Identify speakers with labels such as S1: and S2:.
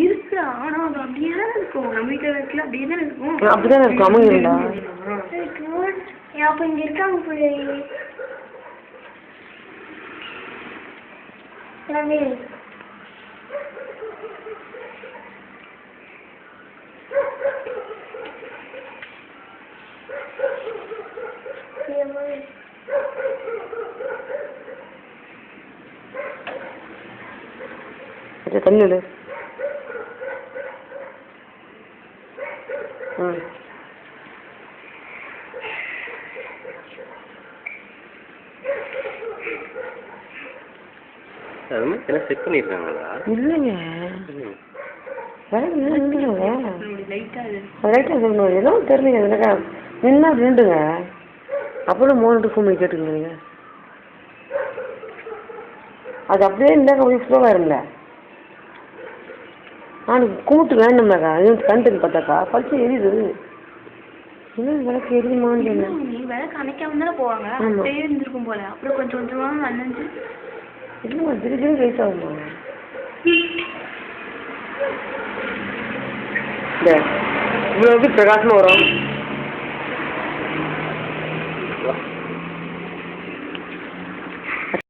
S1: இருக்கு. ஆனா அது அப்படியே தான் இருக்கும். நம்ம வீட்டில் வைக்கல அப்படியே தான் இருக்கும்.
S2: அப்படிதான் இருக்கும். அமைங்கடா
S1: அப்போ இங்கே இருக்காங்க பிள்ளை எல்லாமே
S2: தண்ணி
S3: செக் பண்ணிருக்காங்களா?
S2: இல்லைங்க ஏதோ தெரியலங்க நின்னா நின்றுங்க அப்புறம் 3 ஃபோன் பண்ணி கேட்டுக்கீங்க. அது அப்படியே இருந்தாங்க கொஞ்சம் ஸ்லோவாக இருந்தல. நான் கூப்பிட்டு வேணும்னாக்கா இது கண்டுன்னு பார்த்தாக்கா பறிச்சு எரியுது. என்ன விளக்கு எரியுமான்னு சொன்னேன்.
S1: விளக்கு அணைக்காம தானே போவாங்க. அப்படியே இருந்திருக்கும் போல. அப்புறம் கொஞ்சம் கொஞ்சமாக அணைஞ்சு
S2: இல்லைம்மா திடீர்னு ரைஸ் ஆகுமா? இவ்வளோ பிரகாசமாக வரும்.